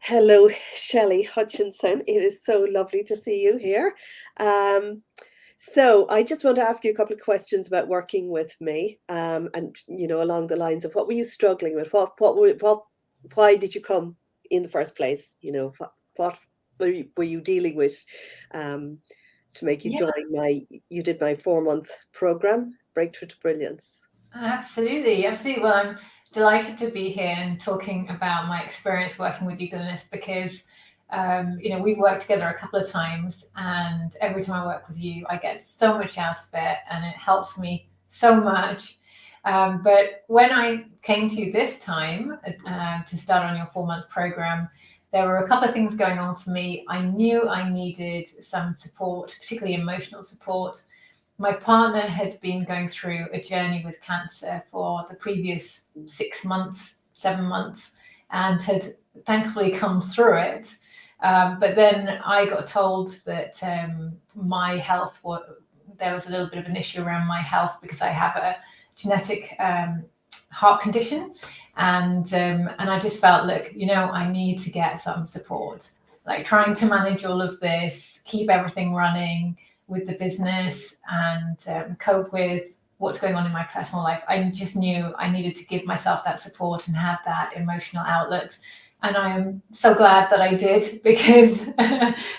Hello, Shelley Hutchinson. It is so lovely to see you here. Um, so I just want to ask you a couple of questions about working with me, and along the lines of what were you struggling with? Why did you come in the first place? What were you dealing with, um, to make you Yeah, join you did my 4-month program, Breakthrough to Brilliance. absolutely. Absolutely. Well, I'm delighted to be here and talking about my experience working with you, Glyniss, because, we've worked together a couple of times, and every time I work with you, I get so much out of it and it helps me so much. But when I came to you this time to start on your 4-month program, there were a couple of things going on for me. I knew I needed some support, particularly emotional support. My partner had been going through a journey with cancer for the previous 6 months, 7 months, and had thankfully come through it. But then I got told that my health, there was a little bit of an issue around my health because I have a genetic heart condition, and I just felt, look, I need to get some support. Like trying to manage all of this, keep everything running with the business, and cope with what's going on in my personal life. I just knew I needed to give myself that support and have that emotional outlet. And I am so glad that I did, because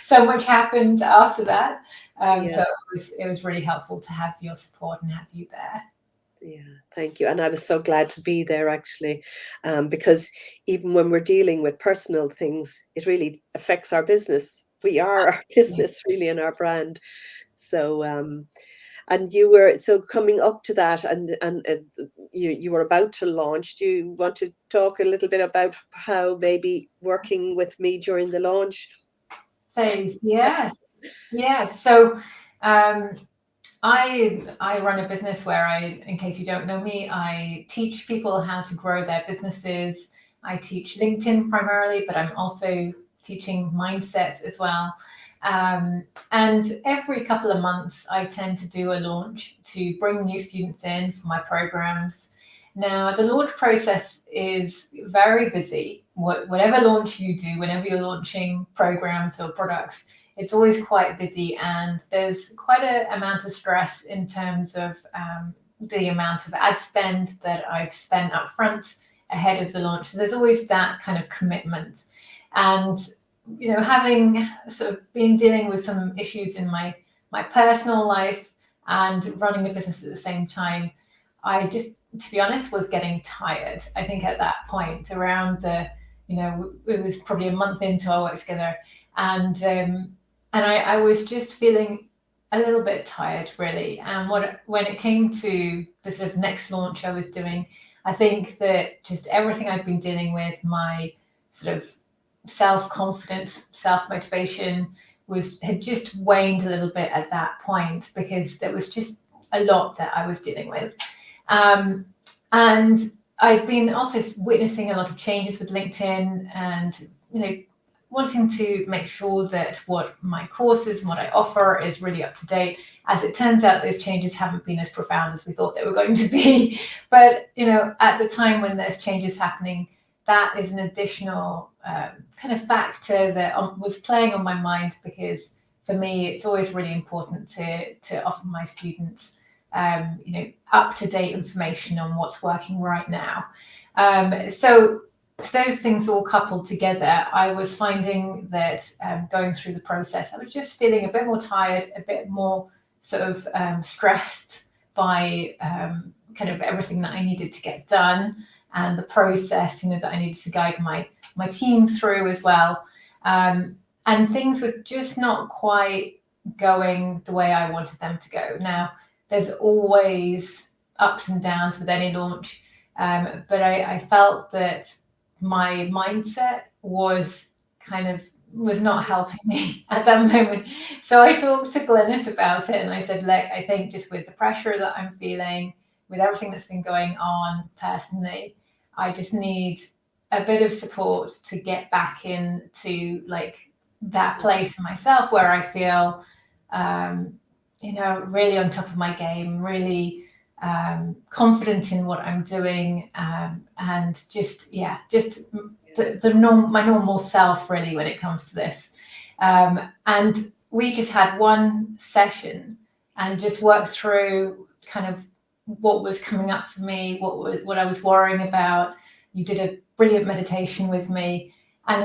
so much happened after that. So Yeah. it was really helpful to have your support and have you there. Yeah, thank you. And I was so glad to be there actually, because even when we're dealing with personal things, it really affects our business. We are our business really and our brand. So, and you were so coming up to that, and you were about to launch. Do you want to talk a little bit about how maybe working with me during the launch? Phase, yes, yes. So um, I run a business where in case you don't know me, I teach people how to grow their businesses. I teach LinkedIn primarily, but I'm also teaching mindset as well. And every couple of months, I tend to do a launch to bring new students in for my programs. Now, the launch process is very busy. Whatever launch you do, whenever you're launching programs or products, it's always quite busy, and there's quite an amount of stress in terms of the amount of ad spend that I've spent up front ahead of the launch. So there's always that kind of commitment. And having sort of been dealing with some issues in my personal life and running the business at the same time, I just, to be honest, was getting tired. I think at that point, around it was probably a month into our work together, and I was just feeling a little bit tired, really. And when it came to the sort of next launch I was doing, I think that just everything I'd been dealing with, my sort of self-confidence, self-motivation, had just waned a little bit at that point, because there was just a lot that I was dealing with. And I'd been also witnessing a lot of changes with LinkedIn, and wanting to make sure that what my courses and what I offer is really up to date. As it turns out, those changes haven't been as profound as we thought they were going to be. But at the time when there's changes happening, that is an additional kind of factor that was playing on my mind, because for me, it's always really important to offer my students up-to-date information on what's working right now. So those things all coupled together, I was finding that going through the process, I was just feeling a bit more tired, a bit more sort of stressed by kind of everything that I needed to get done, and the process, that I needed to guide my team through as well. And things were just not quite going the way I wanted them to go. Now, there's always ups and downs with any launch, but I felt that my mindset was not helping me at that moment. So I talked to Glyniss about it, and I said, look, I think just with the pressure that I'm feeling, with everything that's been going on personally, I just need a bit of support to get back into that place in myself where I feel really on top of my game, really confident in what I'm doing, and just my normal self really when it comes to this. And we just had one session and just worked through kind of what was coming up for me, what I was worrying about. You did a brilliant meditation with me. And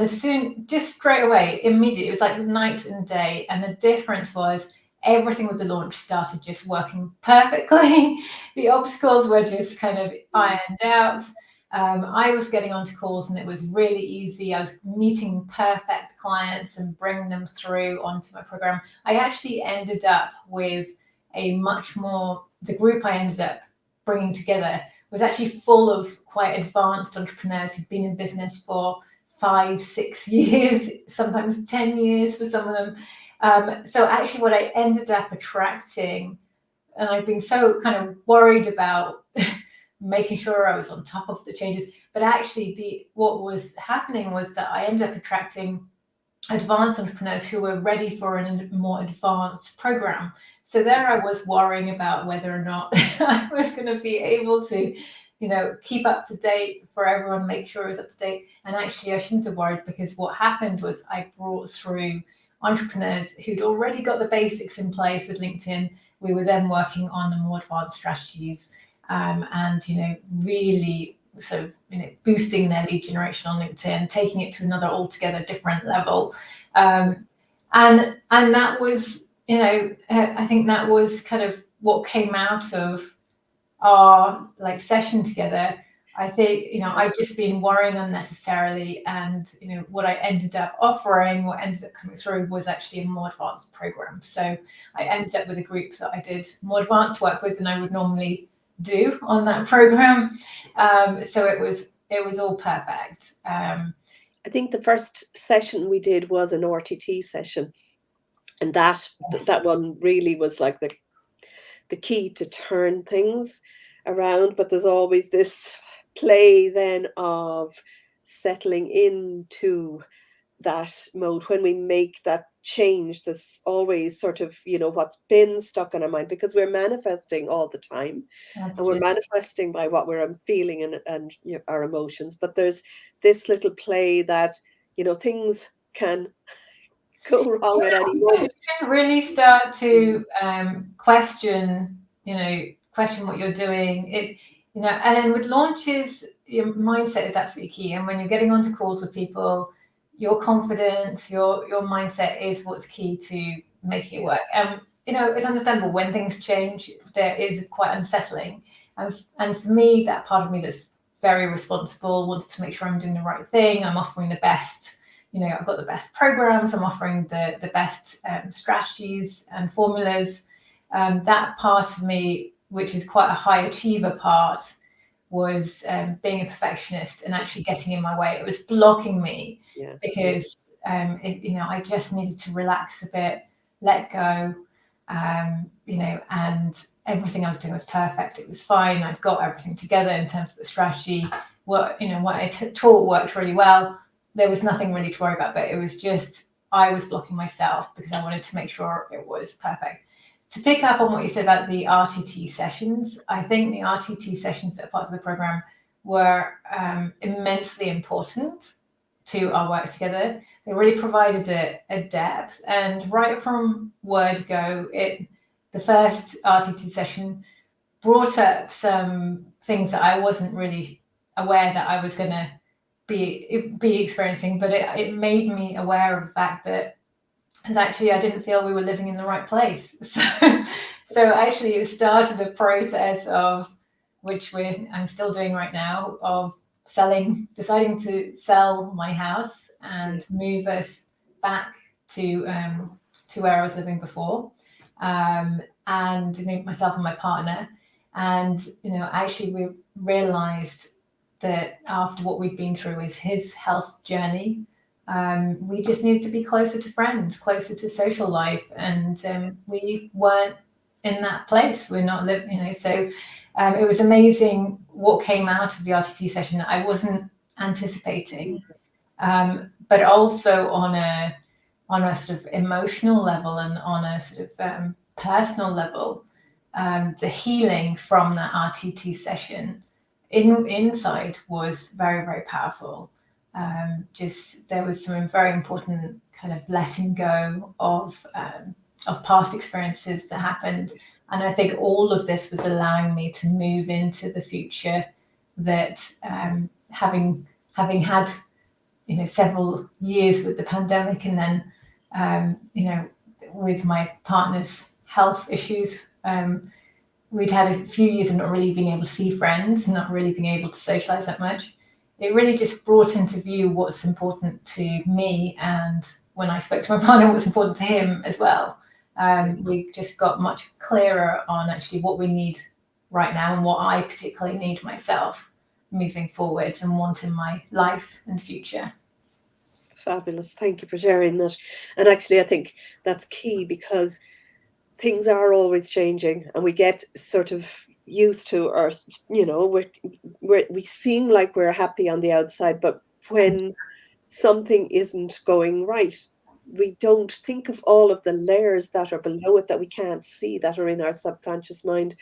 just straight away, immediately, it was like night and day. And the difference was everything with the launch started just working perfectly. The obstacles were just kind of ironed out. I was getting onto calls and it was really easy. I was meeting perfect clients and bringing them through onto my program. I actually ended up with the group I ended up bringing together was actually full of quite advanced entrepreneurs who'd been in business for 5-6 years, sometimes 10 years for some of them. So actually what I ended up attracting, and I've been so kind of worried about making sure I was on top of the changes, but actually what was happening was that I ended up attracting advanced entrepreneurs who were ready for a more advanced program. So there I was worrying about whether or not I was going to be able to, keep up to date for everyone, make sure it was up to date. And actually I shouldn't have worried, because what happened was I brought through entrepreneurs who'd already got the basics in place with LinkedIn. We were then working on the more advanced strategies, and really boosting their lead generation on LinkedIn, taking it to another altogether different level. And that was, I think that was kind of what came out of our session together. I think, I've just been worrying unnecessarily, and, what I ended up offering, what ended up coming through was actually a more advanced program. So I ended up with a group that I did more advanced work with than I would normally do on that program. So it was all perfect. I think the first session we did was an RTT session, and that one really was like the key to turn things around. But there's always this play then of settling into that mode when we make that change. There's always sort of what's been stuck in our mind, because we're manifesting all the time. Absolutely. And we're manifesting by what we're feeling and our emotions. But there's this little play that things can go wrong at any moment. You can really start to question what you're doing. And then with launches, your mindset is absolutely key. And when you're getting onto calls with people, your confidence, your mindset is what's key to making it work. It's understandable when things change, there is quite unsettling. And for me, that part of me that's very responsible wants to make sure I'm doing the right thing. I'm offering the best. I've got the best programs. I'm offering the best strategies and formulas. That part of me, which is quite a high achiever part, was being a perfectionist and actually getting in my way. It was blocking me because I just needed to relax a bit, let go, and everything I was doing was perfect. It was fine. I'd got everything together in terms of the strategy. What I taught worked really well. There was nothing really to worry about, but it was just I was blocking myself because I wanted to make sure it was perfect. To pick up on what you said about the RTT sessions, I think the RTT sessions that are part of the program were immensely important to our work together. They really provided a depth, and right from word go, the first RTT session brought up some things that I wasn't really aware that I was going to be experiencing, but it made me aware of the fact that actually I didn't feel we were living in the right place. So actually it started a process of which I'm still doing right now, of deciding to sell my house and move us back to where I was living before, and myself and my partner. And actually we realized that after what we'd been through is his health journey, we just needed to be closer to friends, closer to social life, and we weren't in that place. We're not living, so it was amazing what came out of the RTT session that I wasn't anticipating, but also on a sort of emotional level and on a sort of personal level. the healing from that RTT session inside was very, very powerful. Just there was some very important kind of letting go of past experiences that happened, and I think all of this was allowing me to move into the future. That having had several years with the pandemic, and then with my partner's health issues, we'd had a few years of not really being able to see friends, not really being able to socialize that much. It really just brought into view what's important to me, and when I spoke to my partner, what's important to him as well. We just got much clearer on actually what we need right now and what I particularly need myself moving forwards and want in my life and future. It's fabulous. Thank you for sharing that. And actually, I think that's key, because things are always changing, and we get sort of used to, or we seem like we're happy on the outside, but when something isn't going right, we don't think of all of the layers that are below it that we can't see, that are in our subconscious mind.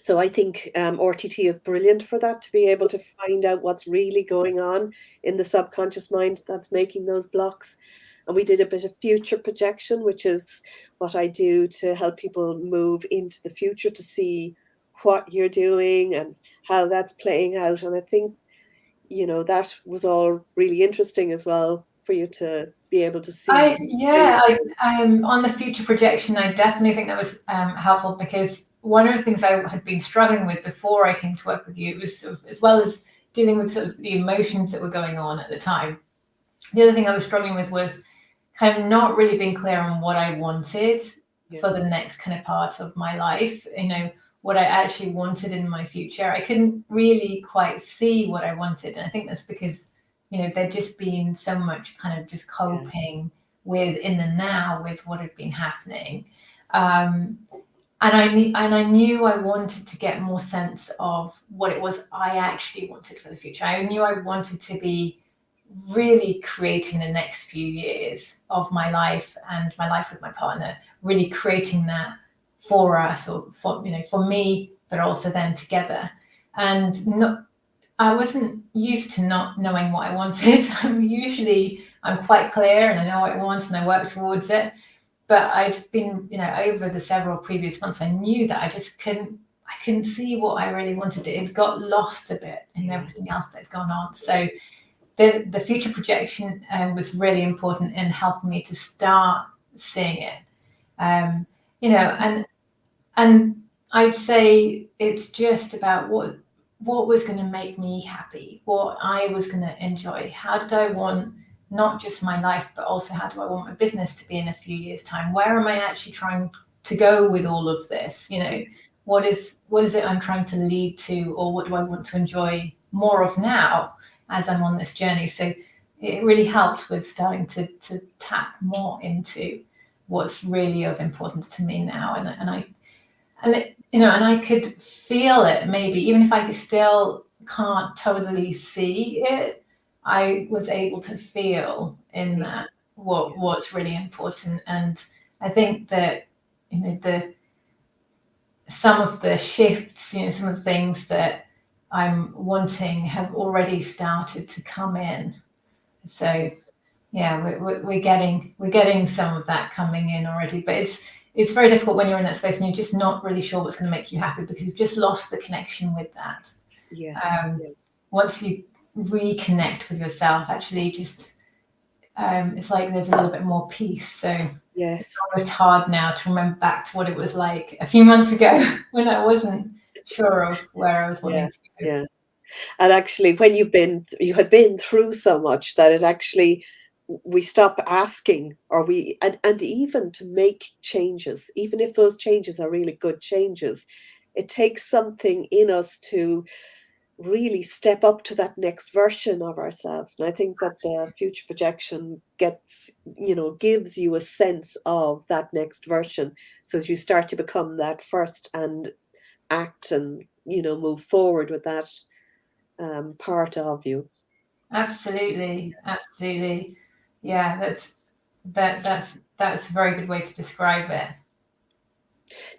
So I think RTT is brilliant for that, to be able to find out what's really going on in the subconscious mind that's making those blocks. And we did a bit of future projection, which is what I do to help people move into the future, to see what you're doing and how that's playing out. And I think, that was all really interesting as well for you to be able to see. On the future projection, I definitely think that was helpful, because one of the things I had been struggling with before I came to work with you was sort of, as well as dealing with sort of the emotions that were going on at the time, the other thing I was struggling with was kind of not really being clear on what I wanted for the next kind of part of my life, what I actually wanted in my future. I couldn't really quite see what I wanted. And I think that's because, there'd just been so much kind of just coping with in the now with what had been happening. And I knew I wanted to get more sense of what it was I actually wanted for the future. I knew I wanted to be really creating the next few years of my life and my life with my partner, really creating that for us, or for me, but also then together. And I wasn't used to not knowing what I wanted. I'm quite clear, and I know what I want, and I work towards it. But I'd been, over the several previous months, I knew that I just couldn't see what I really wanted. It got lost a bit in everything else that had gone on. So the future projection was really important in helping me to start seeing it. And I'd say it's just about what was going to make me happy, what I was going to enjoy. How did I want not just my life, but also how do I want my business to be in a few years' time? Where am I actually trying to go with all of this? What is it I'm trying to lead to, or what do I want to enjoy more of now as I'm on this journey? So it really helped with starting to tap more into what's really of importance to me now. And I could feel it, maybe, even if I still can't totally see it, I was able to feel in that what's really important. And I think that some of the shifts, some of the things that I'm wanting have already started to come in. So we're getting some of that coming in already, but it's very difficult when you're in that space and you're just not really sure what's going to make you happy, because you've just lost the connection with that. Once you reconnect with yourself, actually just it's like there's a little bit more peace. So it's almost hard now to remember back to what it was like a few months ago when I wasn't sure of where I was wanting to go. And actually, when you had been through so much that it actually, we stop asking, and even to make changes, even if those changes are really good changes, it takes something in us to really step up to that next version of ourselves. And I think that the future projection gives you a sense of that next version. So as you start to become that first and act and, move forward with that part of you. Absolutely. Yeah, that's a very good way to describe it.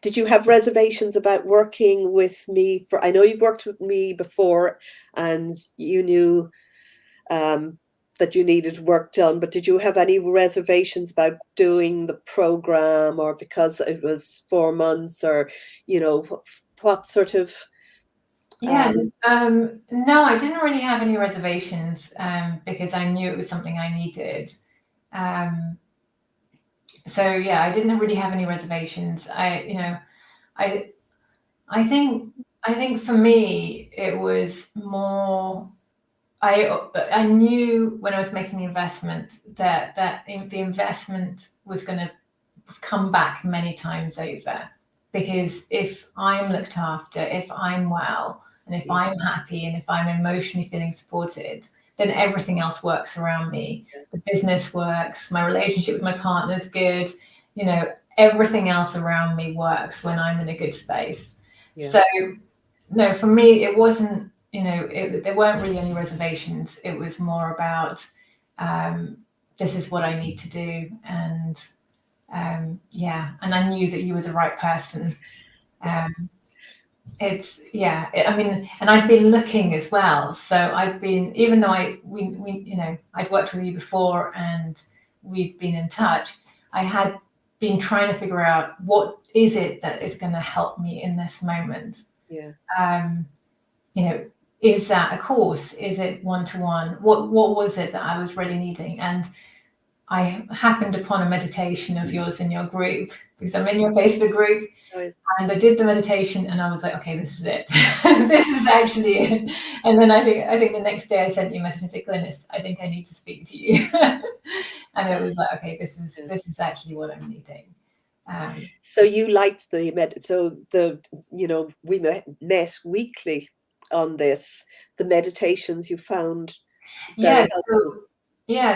Did you have reservations about working with me? I know you've worked with me before, and you knew that you needed work done, but did you have any reservations about doing the program, or because it was 4 months, or what sort of Yeah, no, I didn't really have any reservations because I knew it was something I needed. So yeah, I didn't really have any reservations. I think for me it was more. I knew when I was making the investment that the investment was going to come back many times over, because if I'm looked after, if I'm well, and if I'm happy, and if I'm emotionally feeling supported, then everything else works around me. The business works, my relationship with my partner's good, everything else around me works when I'm in a good space. Yeah. So no, for me, it wasn't, there weren't really any reservations. It was more about, this is what I need to do. And and I knew that you were the right person. I mean, and I'd been looking as well. So I'd been, even though I'd worked with you before and we'd been in touch, I had been trying to figure out what is it that is going to help me in this moment. Yeah. Is that a course? Is it one-to-one? What was it that I was really needing? And I happened upon a meditation of yours in your group, because I'm in your Facebook group. Nice. And I did the meditation and I was like, okay, this is it. This is actually it. And then I think the next day I sent you a message and said, Glyniss, I think I need to speak to you. And it was like, okay, this is actually what I'm needing. So you liked the we met weekly on this. The meditations you found very helpful.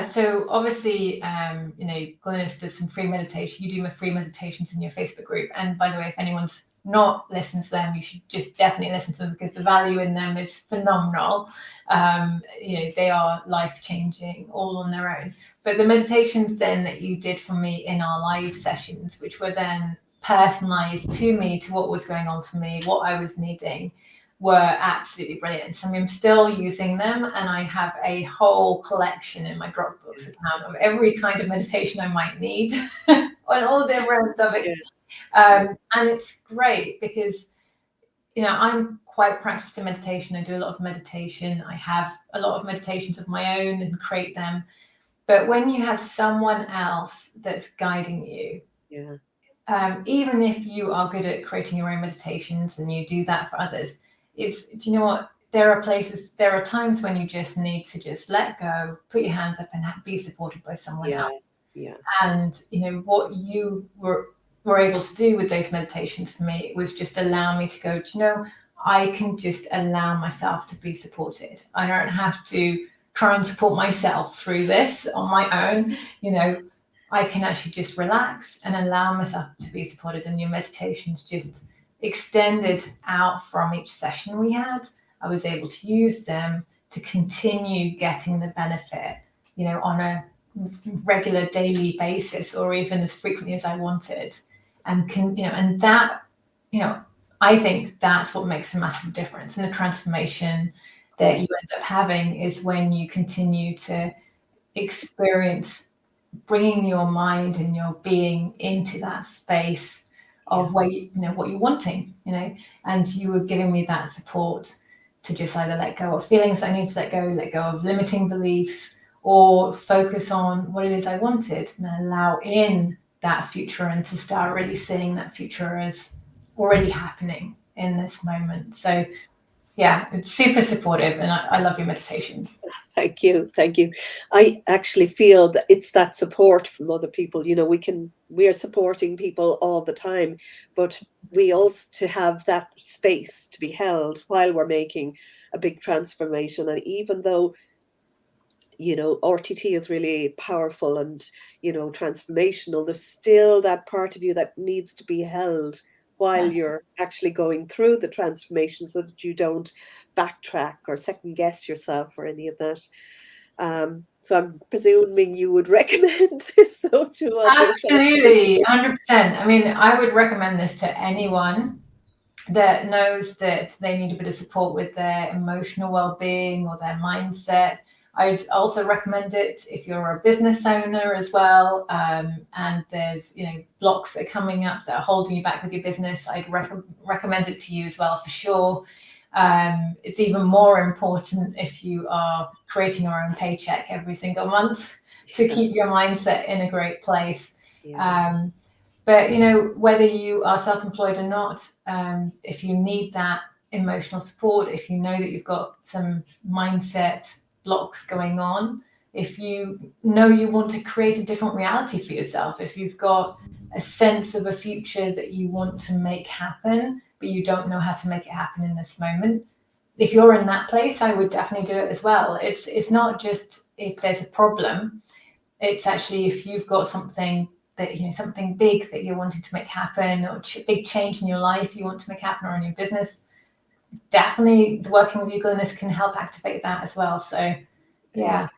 So obviously, Glyniss does some free meditation. You do my free meditations in your Facebook group. And by the way, if anyone's not listened to them, you should just definitely listen to them, because the value in them is phenomenal. They are life-changing all on their own. But the meditations then that you did for me in our live sessions, which were then personalized to me, to what was going on for me, what I was needing, were absolutely brilliant. So I'm still using them, and I have a whole collection in my Dropbox account of every kind of meditation I might need on all different topics. And it's great because, I'm quite practiced in meditation. I do a lot of meditation. I have a lot of meditations of my own and create them. But when you have someone else that's guiding you, even if you are good at creating your own meditations and you do that for others, do you know what? There are times when you just need to just let go, put your hands up, and be supported by someone else. Yeah. And what you were able to do with those meditations for me was just allow me to go, I can just allow myself to be supported. I don't have to try and support myself through this on my own. I can actually just relax and allow myself to be supported. And your meditations just extended out from each session we had. I was able to use them to continue getting the benefit, on a regular daily basis, or even as frequently as I wanted. And I think that's what makes a massive difference. And the transformation that you end up having is when you continue to experience bringing your mind and your being into that space of where what you're wanting, and you were giving me that support to just either let go of feelings that I need to let go of limiting beliefs, or focus on what it is I wanted and allow in that future, and to start really seeing that future as already happening in this moment. So yeah, it's super supportive, and I love your meditations. Thank you. I actually feel that it's that support from other people. We are supporting people all the time, but we also to have that space to be held while we're making a big transformation. And even though RTT is really powerful and transformational, there's still that part of you that needs to be held while you're actually going through the transformation, so that you don't backtrack or second guess yourself or any of that. So I'm presuming you would recommend this so to others. Absolutely, 100%. I mean, I would recommend this to anyone that knows that they need a bit of support with their emotional well-being or their mindset. I'd also recommend it if you're a business owner as well, and there's blocks that are coming up that are holding you back with your business. I'd recommend it to you as well for sure. It's even more important if you are creating your own paycheck every single month to keep your mindset in a great place. Yeah. But whether you are self-employed or not, if you need that emotional support, if you know that you've got some mindset blocks going on, if you know you want to create a different reality for yourself, if you've got a sense of a future that you want to make happen, but you don't know how to make it happen in this moment, if you're in that place, I would definitely do it as well. It's not just if there's a problem, it's actually if you've got something that something big that you're wanting to make happen, or big change in your life you want to make happen, or in your business. Definitely working with you, Glyniss, can help activate that as well. So yeah,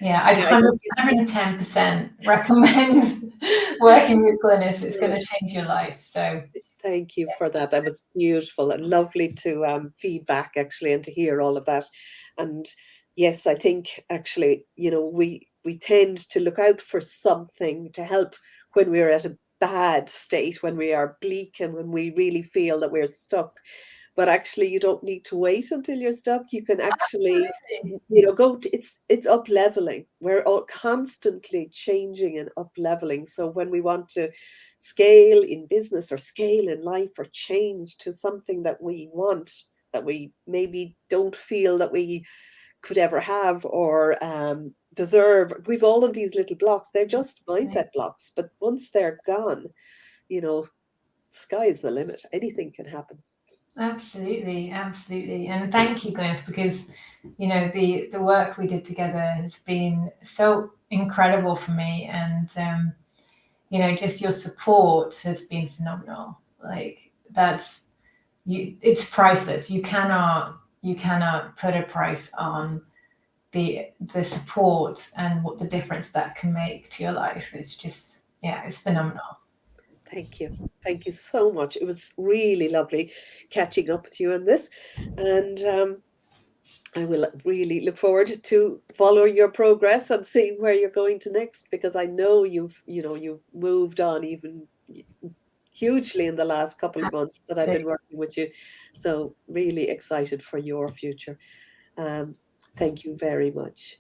I'd 110% recommend working with Glyniss. It's going to change your life. So thank you for that. That was beautiful and lovely to feedback actually, and to hear all of that. And yes, I think actually, we tend to look out for something to help when we're at a bad state, when we are bleak, and when we really feel that we're stuck. But actually, you don't need to wait until you're stuck. You can actually, go to, it's up leveling. We're all constantly changing and up leveling. So when we want to scale in business or scale in life or change to something that we want, that we maybe don't feel that we could ever have or deserve, we've all of these little blocks. They're just mindset blocks, but once they're gone, sky's the limit. Anything can happen. Absolutely, and thank you, Glyniss, because the work we did together has been so incredible for me, and just your support has been phenomenal. Like it's priceless. You cannot put a price on the support and what the difference that can make to your life. It's just it's phenomenal. Thank you. Thank you so much. It was really lovely catching up with you on this. And I will really look forward to following your progress and seeing where you're going to next, because I know you've moved on even hugely in the last couple of months that I've been working with you. So really excited for your future. Thank you very much.